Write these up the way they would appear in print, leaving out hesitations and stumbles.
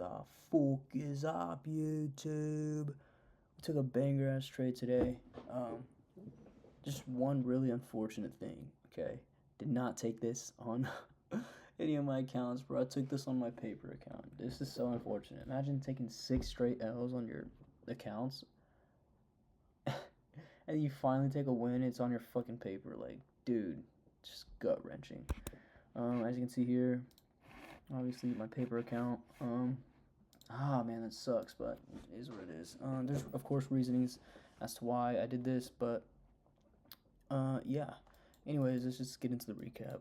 the fuck is up, YouTube? We took a banger ass trade today. Just one really unfortunate thing, okay? Did not take this on any of my accounts, bro. I took this on my paper account. This is so unfortunate. Imagine taking 6 straight L's on your accounts and you finally take a win, it's on your fucking paper. Like, dude, just gut wrenching. As you can see here, obviously my paper account. Man, that sucks, but it is what it is. There's of course reasonings as to why I did this, but yeah. Anyways, let's just get into the recap.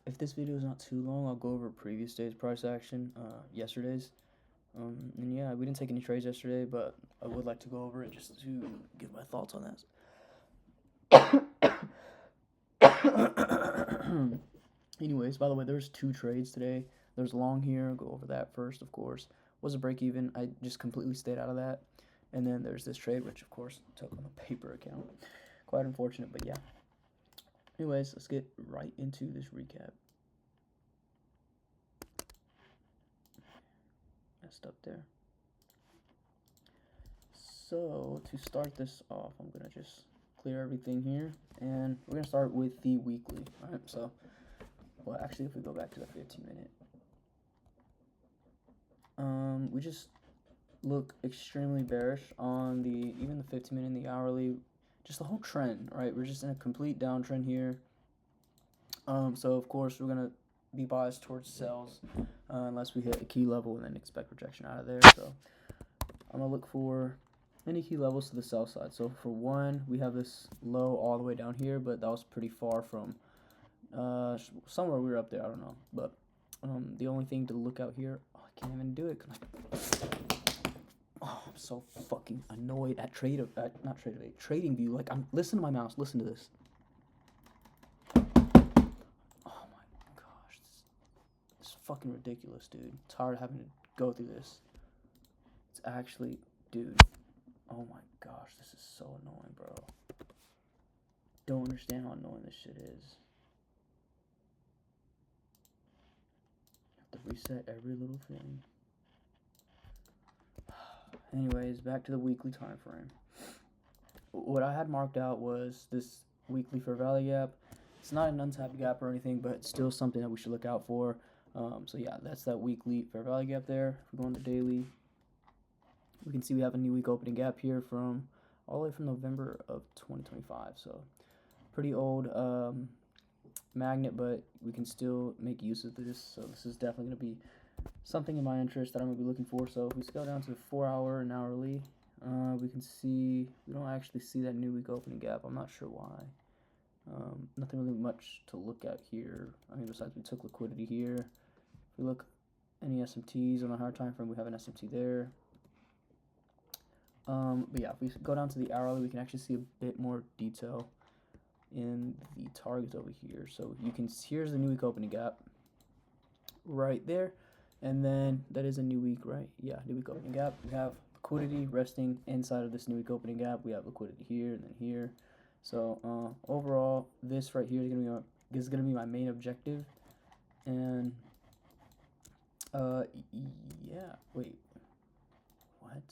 If this video is not too long, I'll go over previous day's price action, yesterday's. And yeah, we didn't take any trades yesterday, but I would like to go over it just to give my thoughts on that. Anyways, by the way, there's 2 trades today. There's long here. I'll go over that first, of course. Was a break even. I just completely stayed out of that. And then there's this trade, which of course took on a paper account. Quite unfortunate, but yeah. Anyways, let's get right into this recap. Messed up there. So to start this off, I'm gonna just clear everything here, and we're gonna start with the weekly. All right. So, well, actually, if we go back to the 15-minute, we just look extremely bearish on even the 15-minute and the hourly, just the whole trend, right? We're just in a complete downtrend here. So of course we're gonna be biased towards sells unless we hit a key level and then expect rejection out of there. So I'm gonna look for any key levels to the sell side. So for one, we have this low all the way down here, but that was pretty far from somewhere we were up there. I don't know, but the only thing to look out here, I can't even do it. I'm so fucking annoyed at TradingView. Like, listen to my mouse. Listen to this. Oh my gosh, this is fucking ridiculous, dude. Tired of having to go through this. It's actually, dude. Oh my gosh, this is so annoying, bro. Don't understand how annoying this shit is. Have to reset every little thing. Anyways, back to the weekly time frame. What I had marked out was this weekly fair value gap. It's not an untapped gap or anything, but it's still something that we should look out for. So yeah, that's that weekly fair value gap there. If we go into daily, we can see we have a new week opening gap here from all the way from November of 2025. So pretty old magnet, but we can still make use of this. So this is definitely going to be something in my interest that I'm going to be looking for. So if we scale down to the 4-hour and hourly, we can see we don't actually see that new week opening gap. I'm not sure why. Nothing really much to look at here. I mean, besides we took liquidity here. If we look any SMTs on the higher time frame, we have an SMT there. But yeah, if we go down to the hourly, we can actually see a bit more detail in the targets over here. So you can here's the new week opening gap right there, and then that is a new week, right? Yeah, new week opening gap. We have liquidity resting inside of this new week opening gap. We have liquidity here and then here. So overall, this right here is gonna be my main objective, and yeah. Wait, what?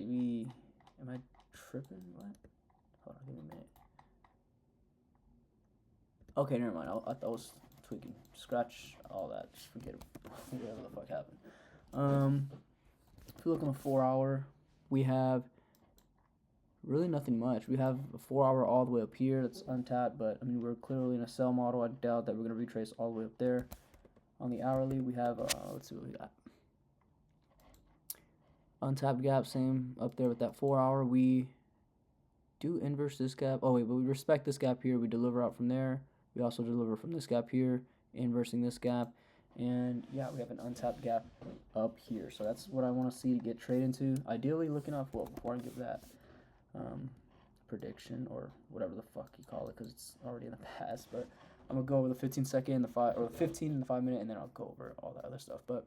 Am I tripping? What? Hold on, give me a minute. Okay, never mind. I thought I was tweaking. Scratch all that. Just forget it. Whatever the fuck happened. If you look on the 4-hour, we have really nothing much. We have a 4-hour all the way up here that's untapped, but I mean we're clearly in a sell model. I doubt that we're gonna retrace all the way up there. On the hourly, we have let's see what we got. Untapped gap, same up there with that 4-hour. We do inverse this gap. Oh wait, but we respect this gap here. We deliver out from there. We also deliver from this gap here, inversing this gap. And yeah, we have an untapped gap up here. So that's what I want to see to get trade into. Ideally looking up, well, before I give that prediction or whatever the fuck you call it, because it's already in the past, but I'm going to go over the 15-second, the 15 and the 5-minute, and then I'll go over all that other stuff. But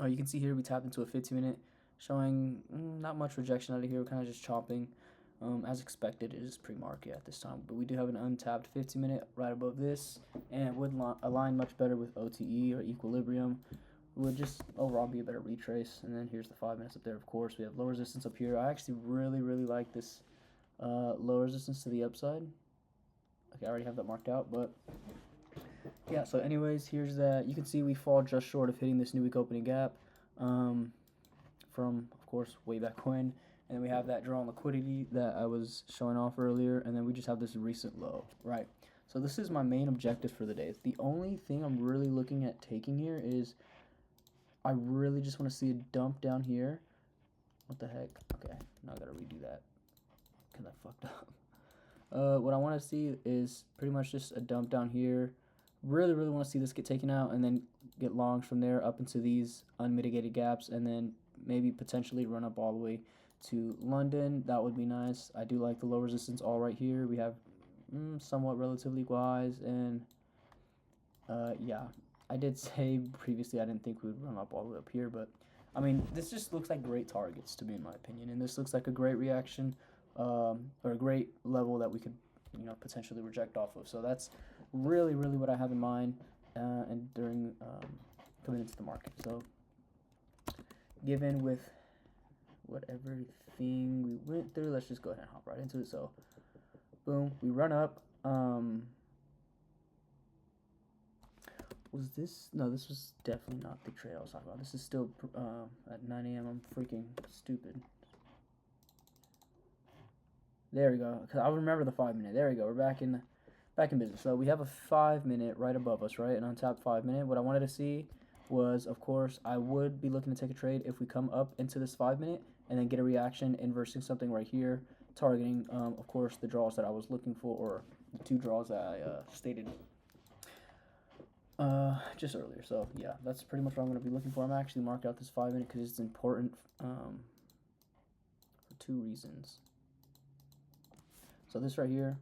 you can see here we tapped into a 15-minute, showing not much rejection out of here. We're kind of just chopping. As expected, it is pre-market at this time, but we do have an untapped 15-minute right above this, and it would align much better with OTE or equilibrium. It would just overall be a better retrace. And then here's the 5 minutes up there. Of course, we have low resistance up here. I actually really like this low resistance to the upside. Okay, I already have that marked out, but yeah. So anyways, here's that. You can see we fall just short of hitting this new week opening gap from, of course, way back when. And then we have that draw on liquidity that I was showing off earlier, and then we just have this recent low, right? So this is my main objective for the day. The only thing I'm really looking at taking here is I really just want to see a dump down here. What the heck? Okay, now I gotta redo that because I fucked up. What I want to see is pretty much just a dump down here. Really want to see this get taken out and then get longs from there up into these unmitigated gaps, and then maybe potentially run up all the way to London. That would be nice. I do like the low resistance all right here. We have somewhat relatively equal highs, and yeah, I did say previously I didn't think we would run up all the way up here, but I mean, this just looks like great targets to me, in my opinion, and this looks like a great reaction, or a great level that we could, potentially reject off of. So that's really what I have in mind, and during coming into the market. So given with what everything we went through, let's just go ahead and hop right into it. So boom, we run up. Was this? No, this was definitely not the trade I was talking about. This is still at 9 a.m. I'm freaking stupid. There we go. Cause I remember the 5 minute. There we go. We're back in business. So we have a 5 minute right above us, right? An untapped 5 minute. What I wanted to see was, of course, I would be looking to take a trade if we come up into this 5 minute and then get a reaction, inversing something right here, targeting, of course, the draws that I was looking for, or the two draws that I stated just earlier. So yeah, that's pretty much what I'm going to be looking for. I'm actually marked out this 5 minute because it's important for two reasons. So this right here,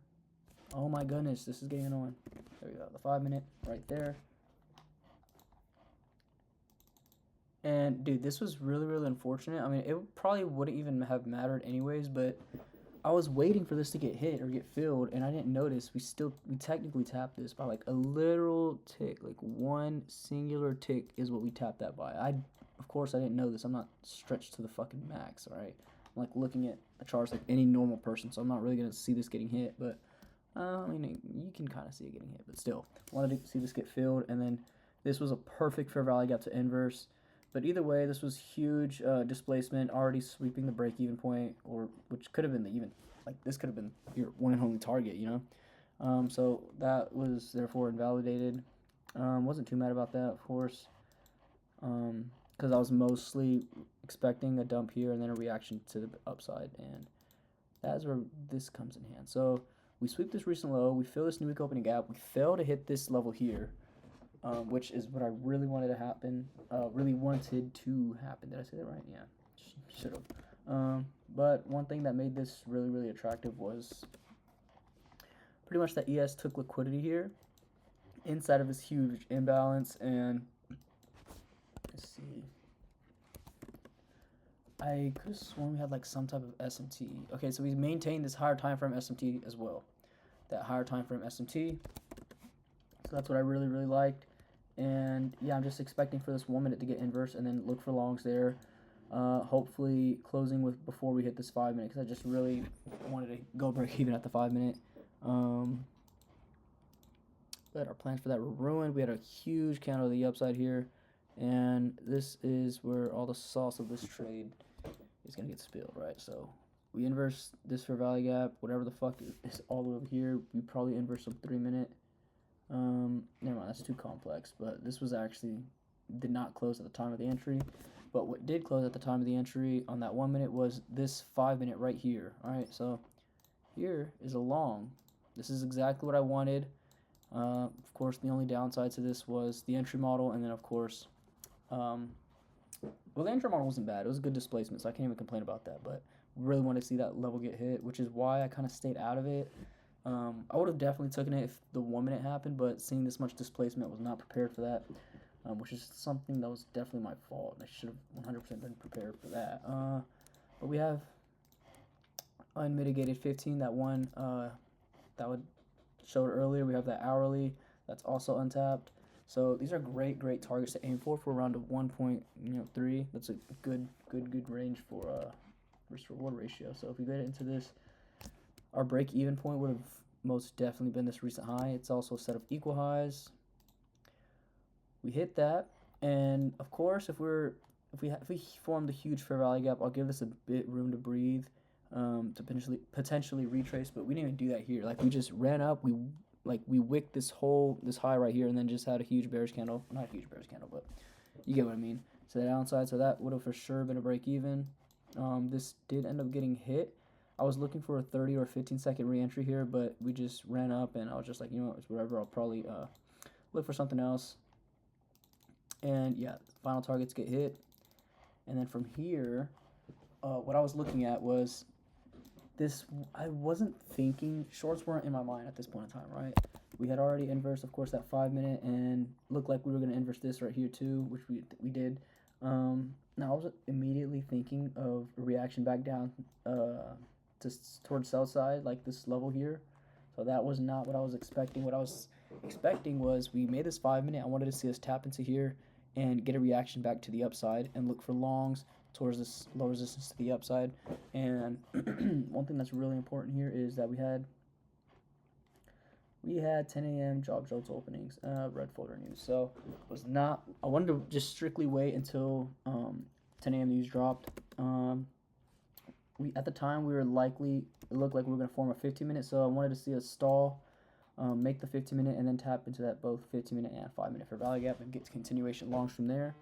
oh my goodness, this is getting annoying. There we go, the 5 minute right there. And dude, this was really unfortunate. I mean, it probably wouldn't even have mattered anyways, but I was waiting for this to get hit or get filled, and I didn't notice. We technically tapped this by like a literal tick, like one singular tick is what we tapped that by. Of course, I didn't know this. I'm not stretched to the fucking max, all right? I'm like looking at the charts like any normal person, so I'm not really gonna see this getting hit, but I mean, you can kind of see it getting hit, but still, wanted to see this get filled, and then this was a perfect fair value gap to inverse. But either way, this was huge displacement, already sweeping the break-even point, or which could have been this could have been your one and only target, So that was therefore invalidated. Wasn't too mad about that, of course, because I was mostly expecting a dump here and then a reaction to the upside, and that's where this comes in hand. So we sweep this recent low, we fill this new week opening gap, we fail to hit this level here. Which is what I really wanted to happen. Did I say that right? Yeah, should have. But one thing that made this really attractive was pretty much that ES took liquidity here inside of this huge imbalance, and let's see. I could have sworn we had like some type of SMT. Okay, so we maintained this higher time frame SMT as well. That higher time frame SMT. So that's what I really liked. And yeah, I'm just expecting for this 1 minute to get inverse and then look for longs there. Hopefully closing with before we hit this 5 minute, because I just really wanted to go break even at the 5 minute. But our plans for that were ruined. We had a huge candle to the upside here, and this is where all the sauce of this trade is gonna get spilled, right? So we inverse this fair value gap, whatever the fuck is all the way over here. We probably inverse some 3 minute. Never mind, that's too complex, but this was actually did not close at the time of the entry. But what did close at the time of the entry on that 1 minute was this 5 minute right here. All right, so here is a long. This is exactly what I wanted. Of course, the only downside to this was the entry model, and then of course, well, the entry model wasn't bad. It was a good displacement, so I can't even complain about that. But really wanted to see that level get hit, which is why I kind of stayed out of it. I would have definitely taken it if the 1 minute happened, but seeing this much displacement, was not prepared for that, which is something that was definitely my fault. I should have 100% been prepared for that. But we have unmitigated 15, that one that would showed earlier. We have that hourly that's also untapped. So these are great targets to aim for around a 1.3. That's a good range for risk reward ratio. So if we get into this, our break even point would have most definitely been this recent high. It's also a set of equal highs. We hit that, and of course, if we formed a huge fair value gap, I'll give this a bit room to breathe, to potentially retrace. But we didn't even do that here. Like, we just ran up. We wicked this high right here, and then just had a huge bearish candle. Not a huge bearish candle, but you get what I mean. So the downside. So that would have for sure been a break even. This did end up getting hit. I was looking for a 30 or 15-second re-entry here, but we just ran up, and I was just like, you know what, it's whatever. I'll probably look for something else. And yeah, final targets get hit. And then from here, what I was looking at was this. I wasn't thinking, shorts weren't in my mind at this point in time, right? We had already inversed, of course, that 5 minute, and looked like we were going to inverse this right here too, which we did. Now I was immediately thinking of a reaction back down towards sell side, like this level here. So that was not what I was expecting. What I was expecting was we made this 5 minute. I wanted to see us tap into here and get a reaction back to the upside and look for longs towards this low resistance to the upside. And one thing that's really important here is that we had 10 a.m. job results openings, red folder news. So I wanted to just strictly wait until 10 a.m. news dropped. At the time, it looked like we were going to form a 15-minute, so I wanted to see a stall, make the 15-minute, and then tap into that both 15-minute and 5-minute for value gap and get continuation longs from there.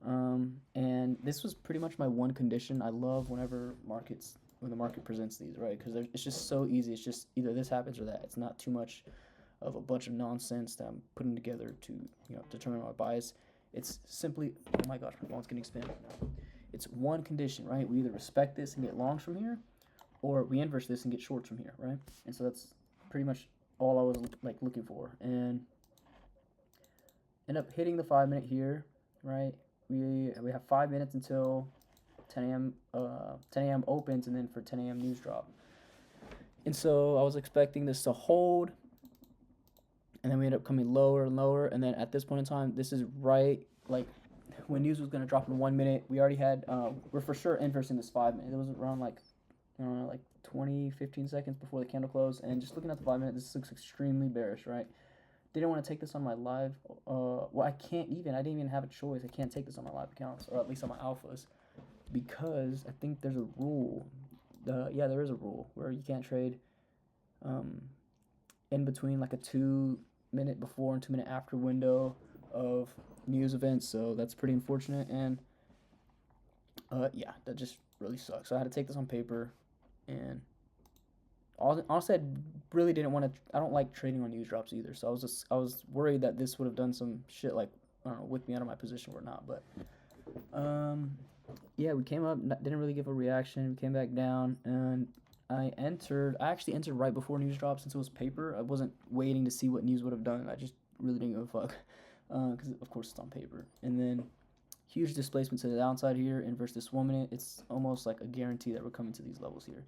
And this was pretty much my one condition. I love when the market presents these, right? Because it's just so easy. It's just either this happens or that. It's not too much of a bunch of nonsense that I'm putting together to determine my bias. It's simply, oh my gosh, my phone's getting spin. It's one condition, right? We either respect this and get longs from here, or we inverse this and get shorts from here, right? And so that's pretty much all I was looking for, and end up hitting the 5 minute here, right? We have 5 minutes until 10 a.m. 10 a.m. opens, and then for 10 a.m. news drop. And so I was expecting this to hold, and then we end up coming lower and lower, and then at this point in time, this is right when news was going to drop in 1 minute. We already had we're for sure inversing this 5 minute. It was around 20, 15 seconds before the candle closed, and just looking at the 5 minute, this looks extremely bearish, right? Didn't want to take this on my live. I didn't even have a choice. I can't take this on my live accounts, or at least on my alphas, because I think there's a rule. There is a rule where you can't trade in between a 2 minute before and 2 minute after window of news events. So that's pretty unfortunate, and that just really sucks. So I had to take this on paper, and honestly, I really didn't want to. I don't like trading on news drops either. So I was worried that this would have done some shit, whip me out of my position or not. But we came up, didn't really give a reaction. We came back down, and I actually entered right before news dropped, since it was paper. I wasn't waiting to see what news would have done. I just really didn't give a fuck, because of course it's on paper. And then huge displacement to the downside here, inverse this 1 minute. It's almost like a guarantee that we're coming to these levels here.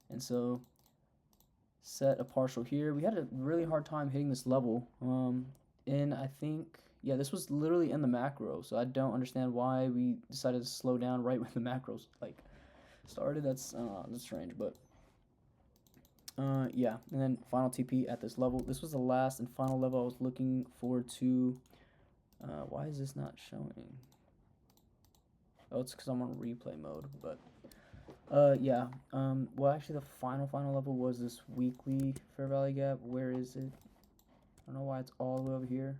And so set a partial here. We had a really hard time hitting this level, and I think this was literally in the macro, so I don't understand why we decided to slow down right when the macros started. That's strange, but and then final TP at this level. This was the last and final level I was looking forward to. Why is this not showing? Oh, it's because I'm on replay mode, but actually the final level was this weekly fair value gap. Where is it? I don't know why it's all the way over here.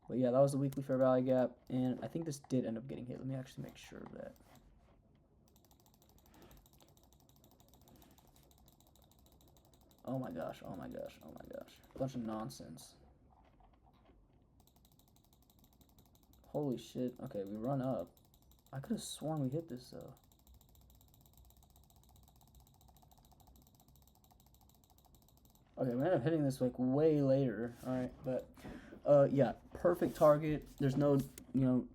But yeah, that was the weekly fair value gap, and I think this did end up getting hit. Let me actually make sure of that. Oh my gosh. Bunch of nonsense. Holy shit. Okay, we run up. I could have sworn we hit this, though. Okay, we ended up hitting this way later. Alright, but perfect target. There's no,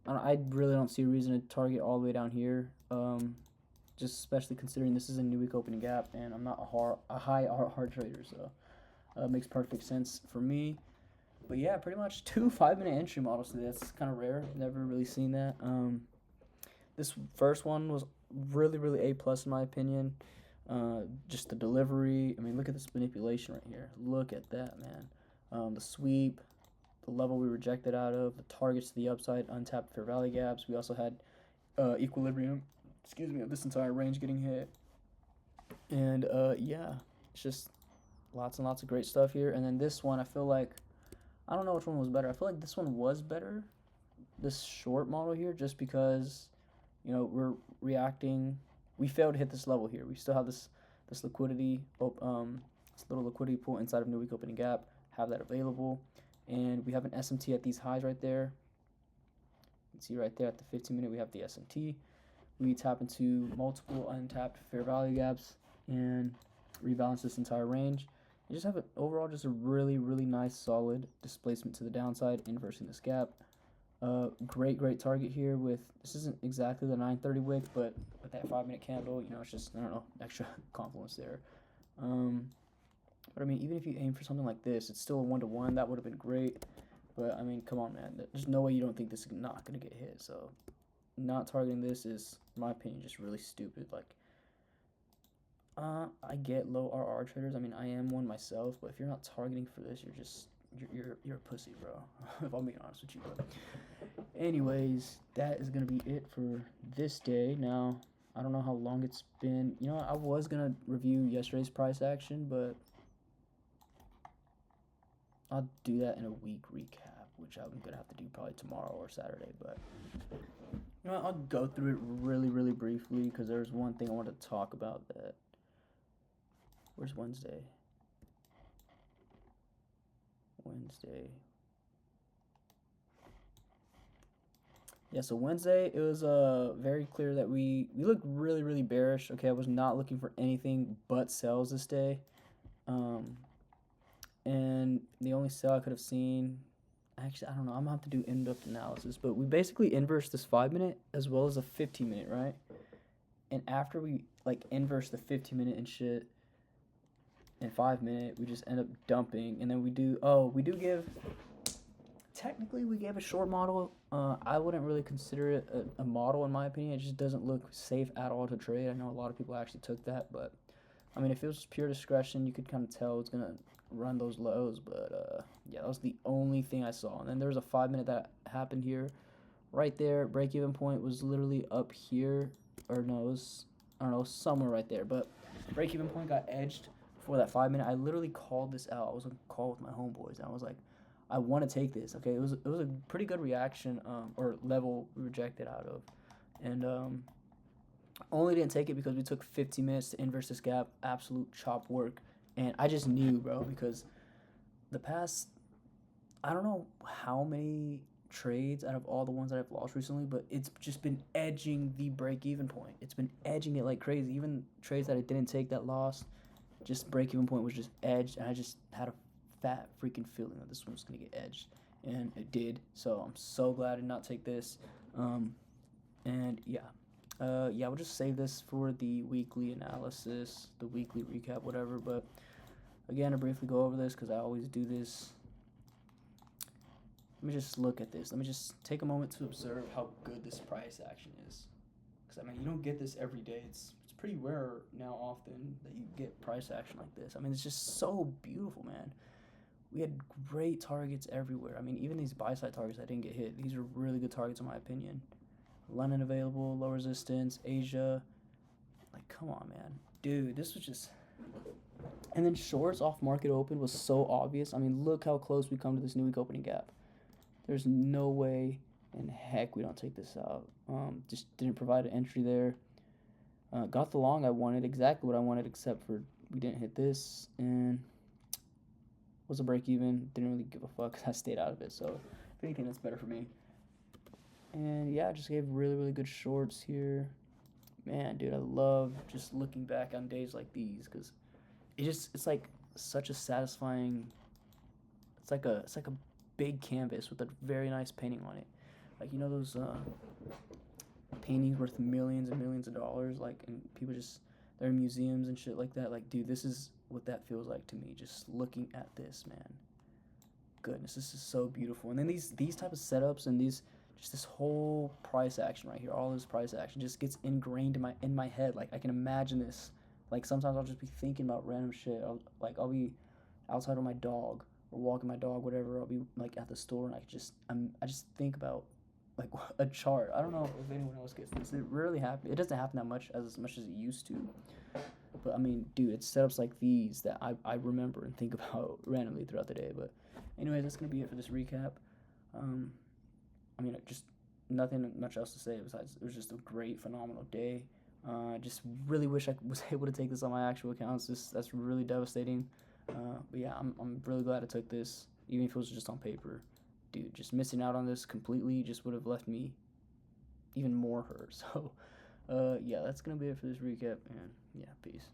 I really don't see a reason to target all the way down here. just especially considering this is a new week opening gap, and I'm not a high hard trader, so it makes perfect sense for me. But yeah, pretty much two 5 minute entry models today. That's kind of rare. Never really seen that. This first one was really A plus in my opinion. Just the delivery. I mean, look at this manipulation right here. Look at that, man. The sweep, the level we rejected out of, the targets to the upside, untapped fair value gaps. We also had equilibrium. Excuse me, of this entire range getting hit. And yeah, it's just lots and lots of great stuff here. And then this one, I feel like I don't know which one was better. I feel like this one was better, this short model here, just because, we're reacting. We failed to hit this level here. We still have this liquidity, this little liquidity pool inside of new week opening gap. Have that available, and we have an SMT at these highs right there. You can see right there at the 15-minute we have the SMT. We tap into multiple untapped fair value gaps and rebalance this entire range. You just have overall just a really nice solid displacement to the downside, inversing this gap. Great target here with, this isn't exactly the 930 wick, but with that 5 minute candle, it's just, I don't know, extra confluence there. But I mean, even if you aim for something like this, it's still a 1-to-1. That would have been great. But I mean, come on, man. There's no way you don't think this is not going to get hit. So not targeting this is, in my opinion, just really stupid. Like, I get low RR traders. I mean, I am one myself, but if you're not targeting for this, you're a pussy, bro. If I'm being honest with you. But anyways, that is gonna be it for this day. Now, I don't know how long it's been. I was gonna review yesterday's price action, but I'll do that in a week recap, which I'm gonna have to do probably tomorrow or Saturday. But I'll go through it really briefly because there's one thing I want to talk about that. Where's Wednesday? Yeah, so Wednesday, it was very clear that we looked really bearish. Okay, I was not looking for anything but sells this day. And the only sell I could have seen, actually, I don't know, I'm going to have to do in-depth analysis, but we basically inversed this 5 minute as well as a 15-minute, right? And after we, inverse the 15-minute and shit, and 5 minute, we just end up dumping, and then we give, technically we gave a short model. I wouldn't really consider it a model in my opinion. It just doesn't look safe at all to trade. I know a lot of people actually took that, but I mean, if it was just pure discretion, you could kind of tell it's gonna run those lows. But yeah, that was the only thing I saw. And then there was a 5 minute that happened here, right there. Break even point was literally up here, or no, it was, I don't know, somewhere right there. But break even point got edged for that 5 minute. I literally called this out. I was on a call with my homeboys, and I was like, I want to take this. Okay, it was a pretty good reaction, or level we rejected out of, and only didn't take it because we took 15 minutes to inverse this gap. Absolute chop work, and I just knew, bro, because the past, I don't know how many trades out of all the ones that I've lost recently, but it's just been edging the break-even point. It's been edging it like crazy. Even trades that I didn't take that lost, just break-even point was just edged, and I just had a fat freaking feeling that this one was going to get edged, and it did. So I'm so glad I did not take this. And yeah, we'll just save this for the weekly analysis, the weekly recap, whatever. But again, to briefly go over this, because I always do this, let me just look at this. Let me just take a moment to observe how good this price action is, because I mean, you don't get this every day. It's pretty rare now often that you get price action like this. I mean, it's just so beautiful, man. We had great targets everywhere. I mean, even these buy-side targets that didn't get hit, these are really good targets in my opinion. London available, low resistance, Asia. Like, come on, man. Dude, this was just... And then shorts off market open was so obvious. I mean, look how close we come to this new week opening gap. There's no way in heck we don't take this out. Just didn't provide an entry there. Got the long I wanted, exactly what I wanted, except for we didn't hit this, and was a break even. Didn't really give a fuck because I stayed out of it. So if anything, that's better for me. And yeah, I just gave really good shorts here. Man, dude, I love just looking back on days like these, because it's like such a satisfying. It's like a big canvas with a very nice painting on it. Like, those paintings worth millions and millions of dollars, like, and people just, they're in museums and shit like that. Like, dude, this is what that feels like to me, just looking at this, man. Goodness, this is so beautiful. And then these type of setups and these, just this whole price action right here, all this price action just gets ingrained in my head. Like, I can imagine this. Like, sometimes I'll just be thinking about random shit. I'll be outside with my dog or walking my dog, whatever. I'll be like at the store and I just think about like a chart. I don't know if anyone else gets this. It rarely happens. It doesn't happen that much as much as it used to. But I mean, dude, it's setups like these that I remember and think about randomly throughout the day. But anyways, that's gonna be it for this recap. Um, I mean, just nothing much else to say besides it was just a great, phenomenal day. I just really wish I was able to take this on my actual accounts. That's really devastating. But yeah, I'm really glad I took this, even if it was just on paper. Dude, just missing out on this completely just would have left me even more hurt. So, yeah, that's gonna be it for this recap, and yeah, peace.